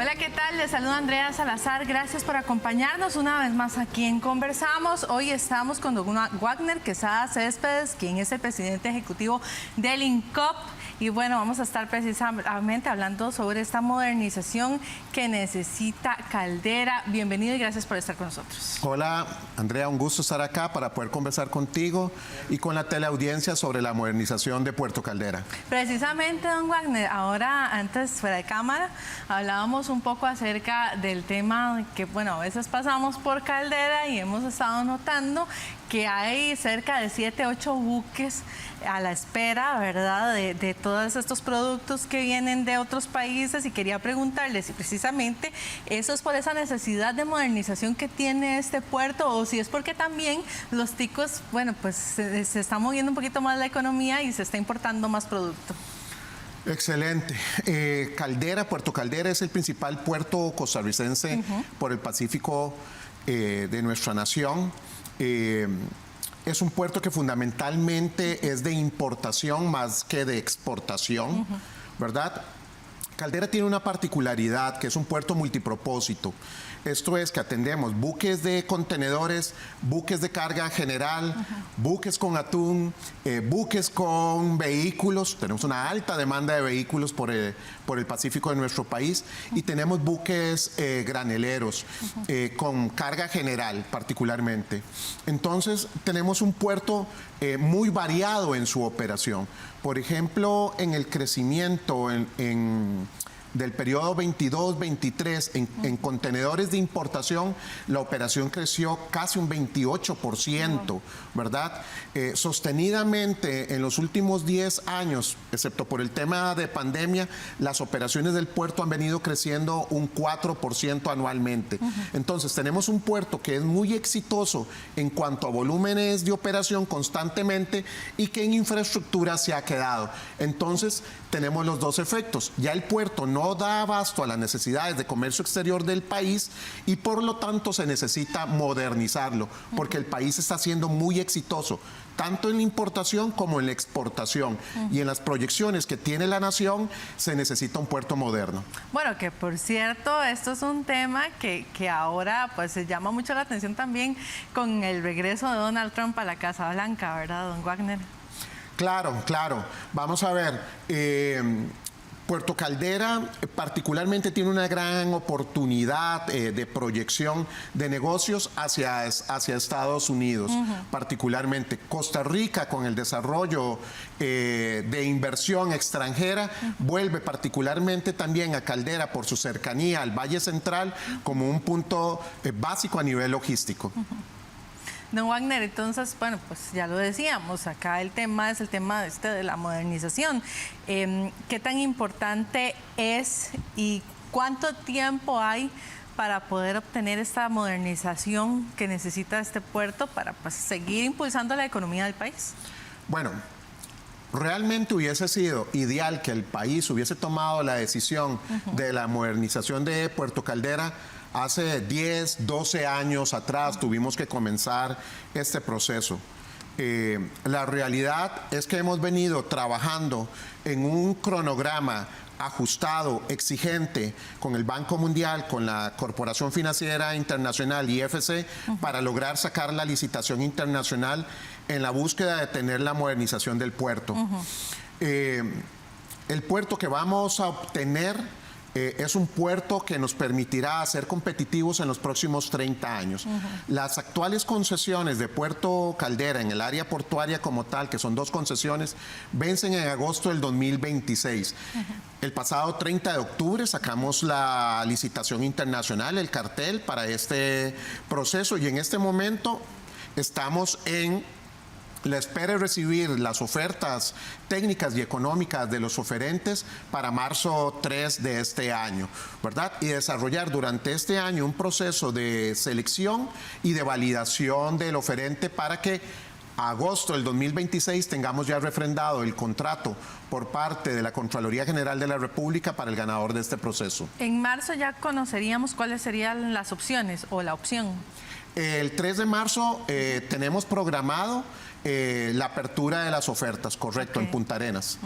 Hola, ¿qué tal? Les saluda Andrea Salazar. Gracias por acompañarnos una vez más aquí en Conversamos. Hoy estamos con don Wagner Quesada Céspedes, quien es el presidente ejecutivo del INCOP. Y bueno, vamos a estar precisamente hablando sobre esta modernización que necesita Caldera. Bienvenido y gracias por estar con nosotros. Hola, Andrea, un gusto estar acá para poder conversar contigo y con la teleaudiencia sobre la modernización de Puerto Caldera. Precisamente, don Wagner, ahora antes fuera de cámara hablábamos un poco acerca del tema que, bueno, a veces pasamos por Caldera y hemos estado notando que hay cerca de 7, 8 buques a la espera, ¿verdad?, de todos estos productos que vienen de otros países, y quería preguntarles si precisamente eso es por esa necesidad de modernización que tiene este puerto, o si es porque también los ticos, bueno, pues se está moviendo un poquito más la economía y se está importando más producto. Excelente. Caldera, Puerto Caldera es el principal puerto costarricense por el Pacífico de nuestra nación. Es un puerto que fundamentalmente es de importación más que de exportación, ¿verdad? Caldera tiene una particularidad, que es un puerto multipropósito. Esto es que atendemos buques de contenedores, buques de carga general, buques con atún, buques con vehículos. Tenemos una alta demanda de vehículos por el Pacífico de nuestro país, y tenemos buques graneleros con carga general particularmente. Entonces tenemos un puerto muy variado en su operación. Por ejemplo, en el crecimiento del periodo 22-23 en contenedores de importación, la operación creció casi un 28%, ¿verdad? Sostenidamente en los últimos 10 años, excepto por el tema de pandemia, las operaciones del puerto han venido creciendo un 4% anualmente. Entonces tenemos un puerto que es muy exitoso en cuanto a volúmenes de operación constantemente, y que en infraestructura se ha quedado. Entonces tenemos los dos efectos. Ya el puerto no da abasto a las necesidades de comercio exterior del país, y por lo tanto se necesita modernizarlo, porque el país está siendo muy exitoso tanto en la importación como en la exportación, y en las proyecciones que tiene la nación se necesita un puerto moderno. Bueno, que por cierto, esto es un tema que ahora pues se llama mucho la atención también con el regreso de Donald Trump a la Casa Blanca, ¿verdad, don Wagner? Claro, claro. Vamos a ver, Puerto Caldera particularmente tiene una gran oportunidad de proyección de negocios hacia Estados Unidos, particularmente. Costa Rica, con el desarrollo de inversión extranjera, vuelve particularmente también a Caldera, por su cercanía al Valle Central, como un punto básico a nivel logístico. Don Wagner, entonces, bueno, pues ya lo decíamos, acá el tema es el tema de la modernización. ¿Qué tan importante es y cuánto tiempo hay para poder obtener esta modernización que necesita este puerto para pues seguir impulsando la economía del país? Bueno, realmente hubiese sido ideal que el país hubiese tomado la decisión de la modernización de Puerto Caldera hace 10, 12 años atrás. Tuvimos que comenzar este proceso. La realidad es que hemos venido trabajando en un cronograma ajustado, exigente, con el Banco Mundial, con la Corporación Financiera Internacional, IFC, para lograr sacar la licitación internacional en la búsqueda de tener la modernización del puerto. El puerto que vamos a obtener es un puerto que nos permitirá ser competitivos en los próximos 30 años. Las actuales concesiones de Puerto Caldera en el área portuaria como tal, que son 2 concesiones, vencen en agosto del 2026. El pasado 30 de octubre sacamos la licitación internacional, el cartel para este proceso, y en este momento estamos en la espera de recibir las ofertas técnicas y económicas de los oferentes para marzo 3 de este año, ¿verdad? Y desarrollar durante este año un proceso de selección y de validación del oferente para que a agosto del 2026 tengamos ya refrendado el contrato por parte de la Contraloría General de la República para el ganador de este proceso. En marzo ya conoceríamos cuáles serían las opciones o la opción. El 3 de marzo tenemos programado la apertura de las ofertas, correcto, en Punta Arenas.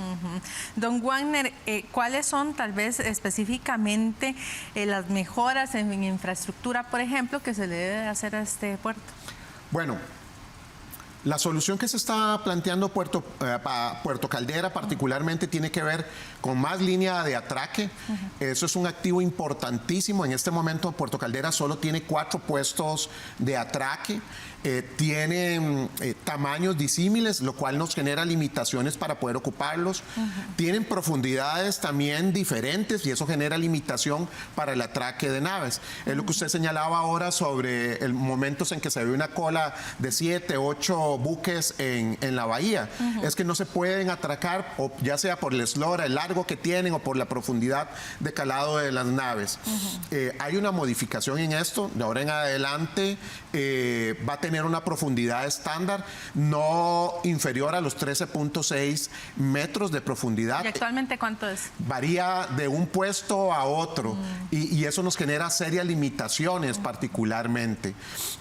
Don Wagner, ¿cuáles son tal vez específicamente las mejoras en infraestructura, por ejemplo, que se le debe hacer a este puerto? Bueno, la solución que se está planteando Puerto Caldera particularmente tiene que ver con más línea de atraque. Eso es un activo importantísimo. En este momento Puerto Caldera solo tiene 4 puestos de atraque. Tienen tamaños disímiles, lo cual nos genera limitaciones para poder ocuparlos. Tienen profundidades también diferentes y eso genera limitación para el atraque de naves. Es lo que usted señalaba ahora sobre el momentos en que se ve una cola de 7, 8 buques en la bahía. Es que no se pueden atracar, o ya sea por el eslora, el largo que tienen o por la profundidad de calado de las naves. Hay una modificación en esto. De ahora en adelante va a tener una profundidad estándar no inferior a los 13.6 metros de profundidad. ¿Y actualmente cuánto es? Varía de un puesto a otro y eso nos genera serias limitaciones particularmente.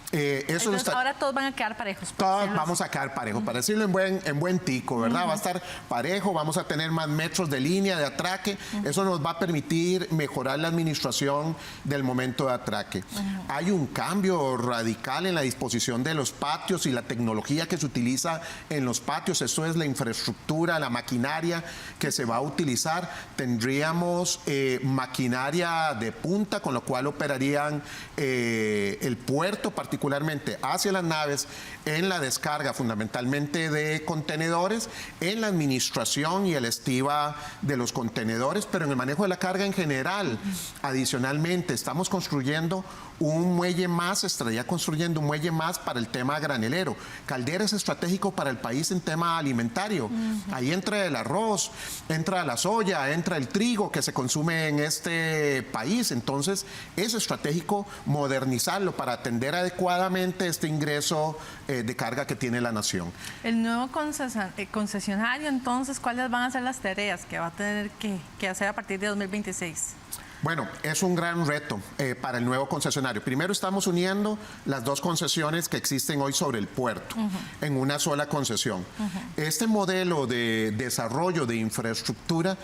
Entonces, ahora todos van a quedar parejos. Todos vamos a quedar parejos, para decirlo en buen tico, ¿verdad? Va a estar parejo, vamos a tener más metros de línea de atraque. Eso nos va a permitir mejorar la administración del momento de atraque. Hay un cambio radical en la disposición de los patios y la tecnología que se utiliza en los patios. Eso es la infraestructura, la maquinaria que se va a utilizar. Tendríamos maquinaria de punta, con lo cual operarían el puerto, particularmente hacia las naves, en la descarga fundamentalmente de contenedores, en la administración y el estiva de los contenedores, pero en el manejo de la carga en general. Adicionalmente, estamos construyendo un muelle más, estaría construyendo un muelle más para el tema granelero. Caldera es estratégico para el país en tema alimentario. Ahí entra el arroz, entra la soya, entra el trigo que se consume en este país. Entonces, es estratégico modernizarlo para atender adecuadamente este ingreso de carga que tiene la nación. El nuevo concesionario, entonces, ¿cuáles van a ser las tareas que va a tener que hacer a partir de 2026? Bueno, es un gran reto para el nuevo concesionario. Primero estamos uniendo las 2 concesiones que existen hoy sobre el puerto en una sola concesión. Este modelo de desarrollo de infraestructura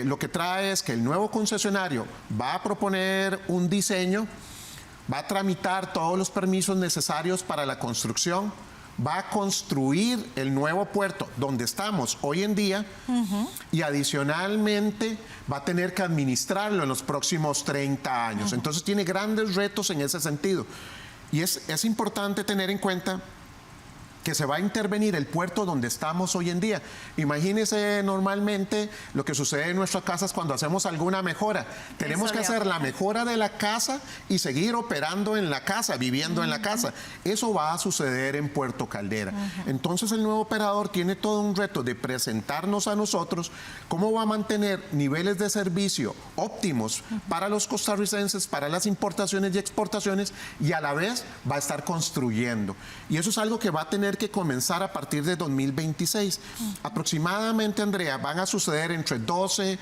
lo que trae es que el nuevo concesionario va a proponer un diseño, va a tramitar todos los permisos necesarios para la construcción, va a construir el nuevo puerto donde estamos hoy en día y adicionalmente va a tener que administrarlo en los próximos 30 años. Entonces tiene grandes retos en ese sentido. Y es importante tener en cuenta que se va a intervenir el puerto donde estamos hoy en día. Imagínense normalmente lo que sucede en nuestras casas cuando hacemos alguna mejora. Tenemos que hacer la mejora de la casa y seguir operando en la casa, viviendo en la casa. Eso va a suceder en Puerto Caldera. Entonces el nuevo operador tiene todo un reto de presentarnos a nosotros cómo va a mantener niveles de servicio óptimos para los costarricenses, para las importaciones y exportaciones, y a la vez va a estar construyendo. Y eso es algo que va a tener que comenzar a partir de 2026. Aproximadamente, Andrea, van a suceder entre 12,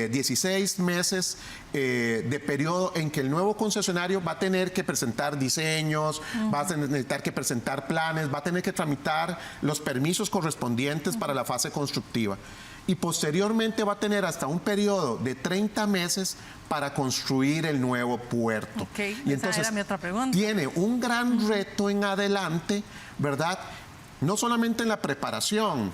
16 meses de periodo en que el nuevo concesionario va a tener que presentar diseños, va a necesitar que presentar planes, va a tener que tramitar los permisos correspondientes para la fase constructiva. Y posteriormente va a tener hasta un periodo de 30 meses para construir el nuevo puerto. Y entonces era mi otra pregunta. Tiene un gran reto en adelante, ¿verdad? No solamente en la preparación,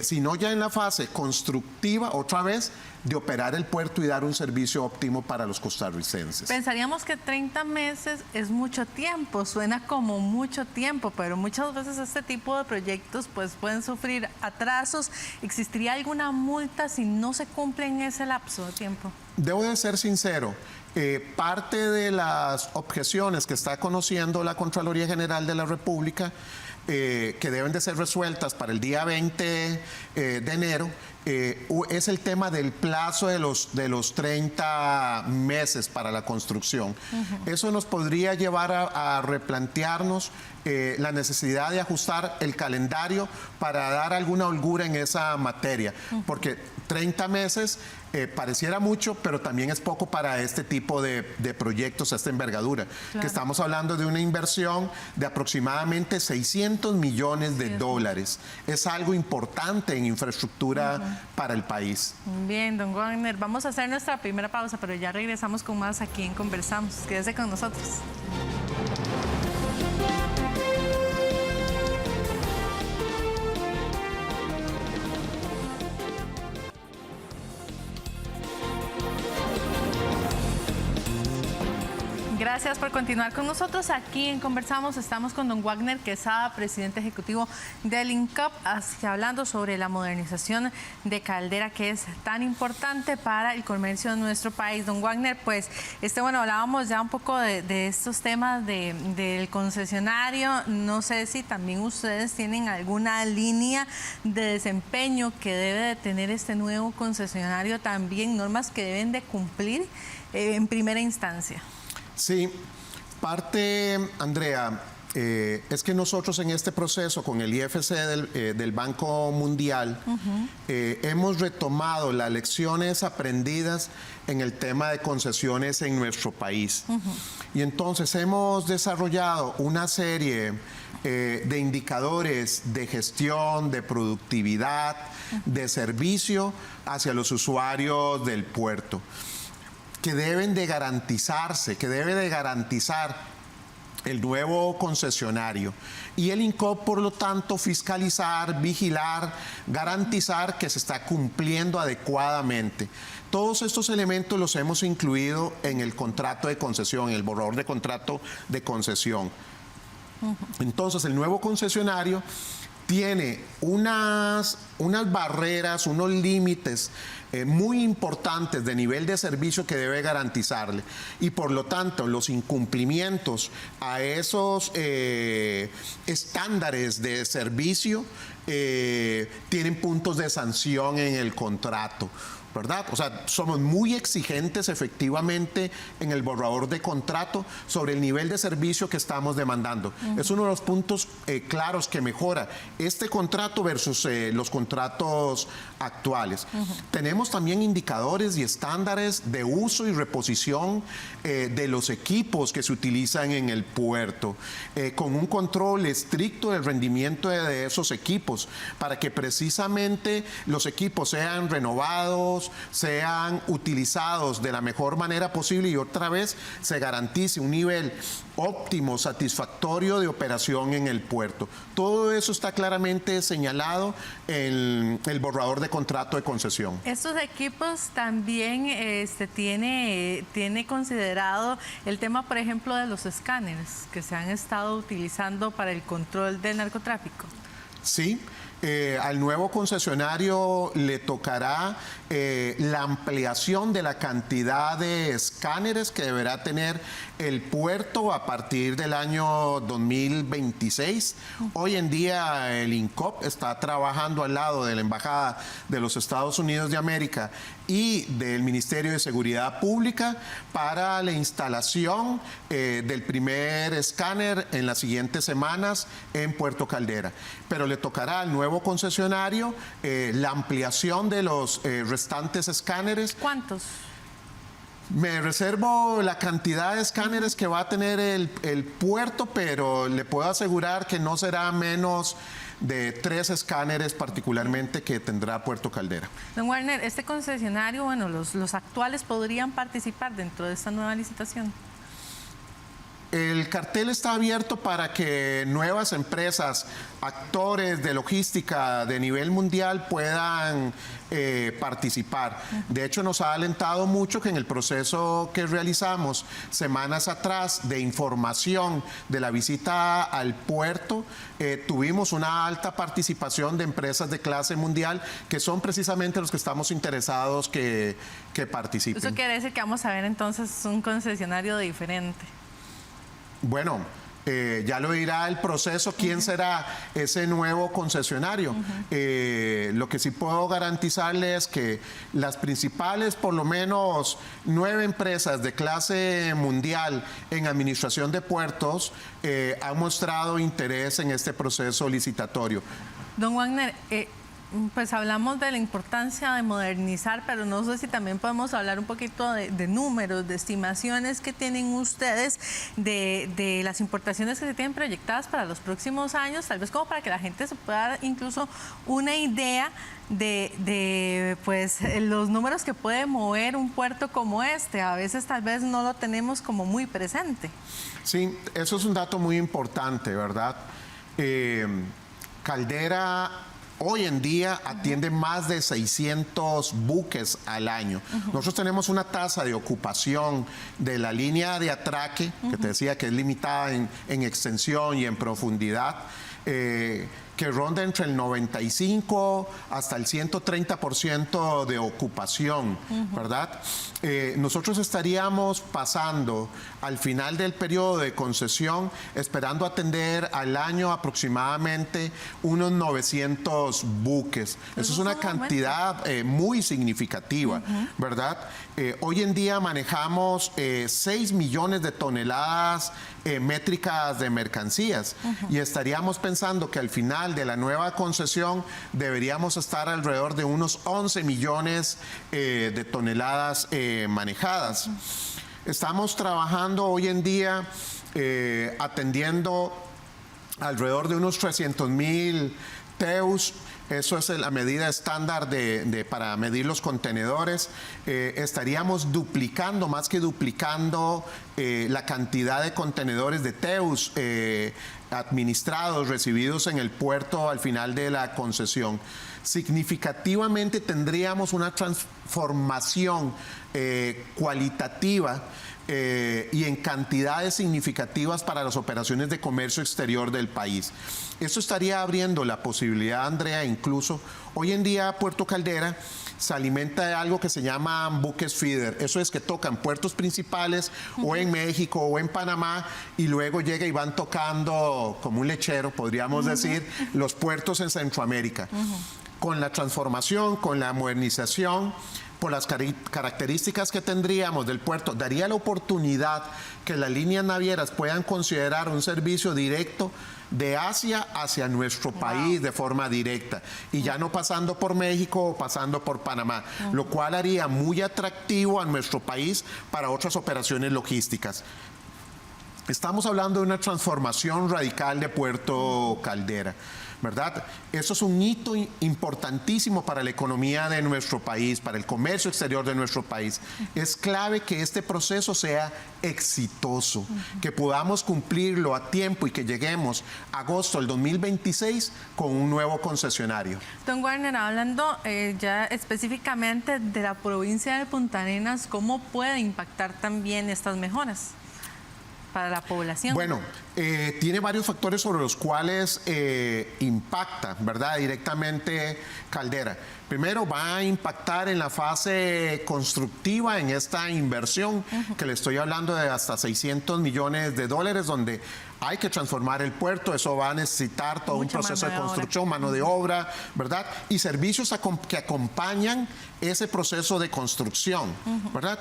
sino ya en la fase constructiva, otra vez, de operar el puerto y dar un servicio óptimo para los costarricenses. Pensaríamos que 30 meses es mucho tiempo, suena como mucho tiempo, pero muchas veces este tipo de proyectos pues pueden sufrir atrasos. ¿Existiría alguna multa si no se cumple en ese lapso de tiempo? Debo de ser sincero, parte de las objeciones que está conociendo la Contraloría General de la República, que deben de ser resueltas para el día 20 de enero, es el tema del plazo de los 30 meses para la construcción. Eso nos podría llevar a replantearnos la necesidad de ajustar el calendario para dar alguna holgura en esa materia, porque 30 meses pareciera mucho, pero también es poco para este tipo de proyectos, esta envergadura, que estamos hablando de una inversión de aproximadamente 600 millones de dólares. Es algo importante en infraestructura para el país. Bien, don Wagner, vamos a hacer nuestra primera pausa, pero ya regresamos con más aquí en Conversamos. Quédese con nosotros. Gracias por continuar con nosotros aquí en Conversamos. Estamos con don Wagner Quesada, presidente ejecutivo del INCOP, hablando sobre la modernización de Caldera, que es tan importante para el comercio de nuestro país. Don Wagner, pues, bueno, hablábamos ya un poco de estos temas del concesionario. No sé si también ustedes tienen alguna línea de desempeño que debe de tener este nuevo concesionario, también normas que deben de cumplir en primera instancia. Sí, parte, Andrea, es que nosotros en este proceso con el IFC del Banco Mundial hemos retomado las lecciones aprendidas en el tema de concesiones en nuestro país. Y entonces hemos desarrollado una serie de indicadores de gestión, de productividad, de servicio hacia los usuarios del puerto, que deben de garantizarse, que debe de garantizar el nuevo concesionario. Y el INCOP, por lo tanto, fiscalizar, vigilar, garantizar que se está cumpliendo adecuadamente. Todos estos elementos los hemos incluido en el contrato de concesión, en el borrador de contrato de concesión. Entonces, el nuevo concesionario tiene unas barreras, unos límites muy importantes de nivel de servicio que debe garantizarle, y por lo tanto los incumplimientos a esos estándares de servicio tienen puntos de sanción en el contrato, ¿verdad? O sea, somos muy exigentes efectivamente en el borrador de contrato sobre el nivel de servicio que estamos demandando. Es uno de los puntos claros que mejora este contrato versus los contratos actuales. Tenemos también indicadores y estándares de uso y reposición de los equipos que se utilizan en el puerto, con un control estricto del rendimiento de esos equipos, para que precisamente los equipos sean renovados, sean utilizados de la mejor manera posible y otra vez se garantice un nivel óptimo, satisfactorio de operación en el puerto. Todo eso está claramente señalado en el borrador de contrato de concesión. Estos equipos también tiene considerado el tema, por ejemplo, de los escáneres que se han estado utilizando para el control del narcotráfico. Sí. Al nuevo concesionario le tocará la ampliación de la cantidad de escáneres que deberá tener el puerto a partir del año 2026. Hoy en día el INCOP está trabajando al lado de la Embajada de los Estados Unidos de América y del Ministerio de Seguridad Pública para la instalación del primer escáner en las siguientes semanas en Puerto Caldera. Pero le tocará al nuevo concesionario la ampliación de los restantes escáneres. ¿Cuántos? Me reservo la cantidad de escáneres que va a tener el puerto, pero le puedo asegurar que no será menos de 3 escáneres particularmente que tendrá Puerto Caldera. Don Wagner, este concesionario, bueno, los actuales podrían participar dentro de esta nueva licitación. El cartel está abierto para que nuevas empresas, actores de logística de nivel mundial puedan participar. De hecho, nos ha alentado mucho que en el proceso que realizamos semanas atrás de información de la visita al puerto, tuvimos una alta participación de empresas de clase mundial que son precisamente los que estamos interesados que participen. Eso quiere decir que vamos a ver entonces un concesionario diferente. Bueno, Ya lo dirá el proceso, quién será ese nuevo concesionario. Lo que sí puedo garantizarle es que las principales, por lo menos 9 empresas de clase mundial en administración de puertos, han mostrado interés en este proceso licitatorio. Don Wagner, pues hablamos de la importancia de modernizar, pero no sé si también podemos hablar un poquito de números, de estimaciones que tienen ustedes de las importaciones que se tienen proyectadas para los próximos años, tal vez como para que la gente se pueda dar incluso una idea de pues los números que puede mover un puerto como este. A veces tal vez no lo tenemos como muy presente. Sí, eso es un dato muy importante, ¿verdad? Caldera hoy en día atiende más de 600 buques al año. Nosotros tenemos una tasa de ocupación de la línea de atraque, que te decía que es limitada en extensión y en profundidad, que ronda entre el 95 hasta el 130% de ocupación, ¿verdad? Nosotros estaríamos pasando al final del periodo de concesión, esperando atender al año aproximadamente unos 900 buques. Eso es una cantidad muy significativa, ¿verdad? Hoy en día manejamos 6 millones de toneladas métricas de mercancías y estaríamos pensando que al final de la nueva concesión deberíamos estar alrededor de unos 11 millones de toneladas manejadas. Estamos trabajando hoy en día atendiendo alrededor de unos 300,000 TEUs. Eso es la medida estándar para medir los contenedores. Estaríamos duplicando, más que duplicando, la cantidad de contenedores de TEUs administrados, recibidos en el puerto al final de la concesión. Significativamente tendríamos una transformación cualitativa y en cantidades significativas para las operaciones de comercio exterior del país. Eso estaría abriendo la posibilidad, Andrea, incluso hoy en día Puerto Caldera se alimenta de algo que se llama buques feeder. Eso es que tocan puertos principales o en México o en Panamá y luego llega y van tocando como un lechero, podríamos decir, los puertos en Centroamérica. Con la transformación, con la modernización, por las características que tendríamos del puerto, daría la oportunidad que las líneas navieras puedan considerar un servicio directo de Asia hacia nuestro país de forma directa y ya no pasando por México o pasando por Panamá, lo cual haría muy atractivo a nuestro país para otras operaciones logísticas. Estamos hablando de una transformación radical de Puerto Caldera, ¿verdad? Eso es un hito importantísimo para la economía de nuestro país, para el comercio exterior de nuestro país. Es clave que este proceso sea exitoso, que podamos cumplirlo a tiempo y que lleguemos a agosto del 2026 con un nuevo concesionario. Don Wagner, hablando ya específicamente de la provincia de Punta Arenas, ¿cómo puede impactar también estas mejoras para la población? Bueno, tiene varios factores sobre los cuales impacta, ¿verdad?, directamente Caldera. Primero, va a impactar en la fase constructiva, en esta inversión que le estoy hablando de hasta 600 millones de dólares, donde hay que transformar el puerto. Eso va a necesitar todo un proceso de construcción, mano de obra, ¿verdad?, y servicios que acompañan ese proceso de construcción, ¿verdad?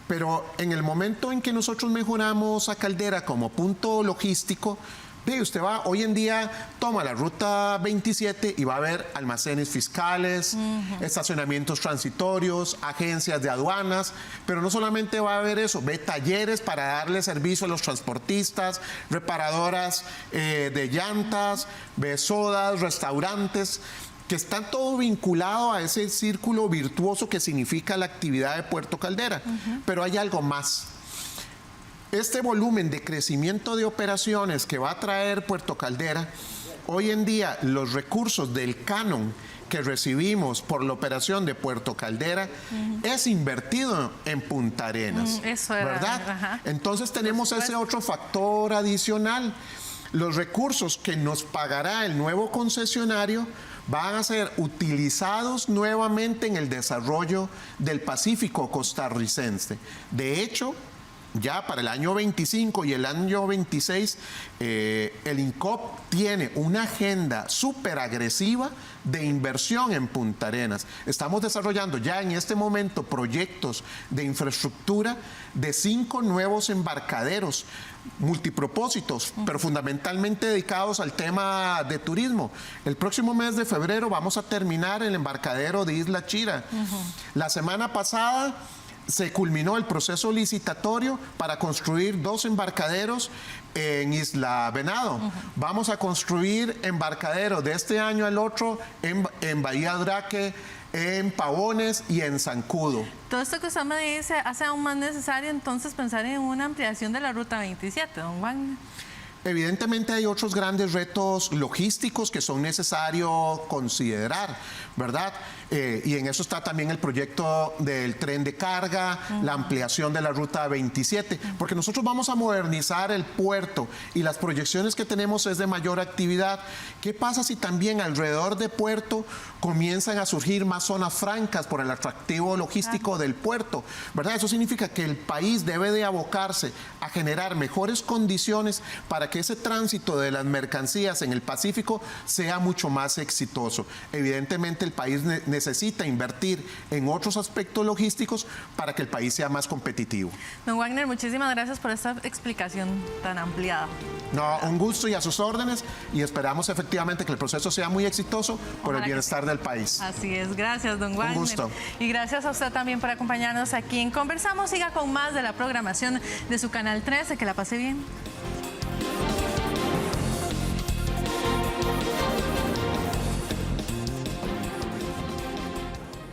Pero en el momento en que nosotros mejoramos a Caldera como punto logístico, ve, usted va, hoy en día toma la ruta 27 y va a ver almacenes fiscales, estacionamientos transitorios, agencias de aduanas, pero no solamente va a ver eso, ve talleres para darle servicio a los transportistas, reparadoras de llantas, ve sodas, restaurantes, que están todo vinculado a ese círculo virtuoso que significa la actividad de Puerto Caldera. Pero hay algo más. Este volumen de crecimiento de operaciones que va a traer Puerto Caldera, hoy en día los recursos del canon que recibimos por la operación de Puerto Caldera es invertido en Punta Arenas, eso era, ¿verdad? Entonces tenemos ese otro factor adicional. Los recursos que nos pagará el nuevo concesionario van a ser utilizados nuevamente en el desarrollo del Pacífico costarricense. De hecho, ya para el año 25 y el año 26, el INCOP tiene una agenda súper agresiva de inversión en Punta Arenas. Estamos desarrollando ya en este momento proyectos de infraestructura de 5 nuevos embarcaderos multipropósitos, pero fundamentalmente dedicados al tema de turismo. El próximo mes de febrero vamos a terminar el embarcadero de Isla Chira. La semana pasada se culminó el proceso licitatorio para construir 2 embarcaderos en Isla Venado. Vamos a construir embarcaderos de este año al otro en Bahía Draque, en Pavones y en Zancudo. Todo esto que usted me dice hace aún más necesario entonces pensar en una ampliación de la Ruta 27, don Wagner. Evidentemente hay otros grandes retos logísticos que son necesarios considerar, ¿verdad? Y en eso está también el proyecto del tren de carga, la ampliación de la Ruta 27, porque nosotros vamos a modernizar el puerto y las proyecciones que tenemos es de mayor actividad. ¿Qué pasa si también alrededor de puerto comienzan a surgir más zonas francas por el atractivo logístico del puerto, ¿verdad? Eso significa que el país debe de abocarse a generar mejores condiciones para que ese tránsito de las mercancías en el Pacífico sea mucho más exitoso. Evidentemente el país necesita invertir en otros aspectos logísticos para que el país sea más competitivo. Don Wagner, muchísimas gracias por esta explicación tan ampliada. No, un gusto y a sus órdenes, y esperamos efectivamente que el proceso sea muy exitoso por el bienestar del país. Así es, gracias don Wagner. Un gusto. Y gracias a usted también por acompañarnos aquí en Conversamos. Siga con más de la programación de su Canal 13, que la pase bien.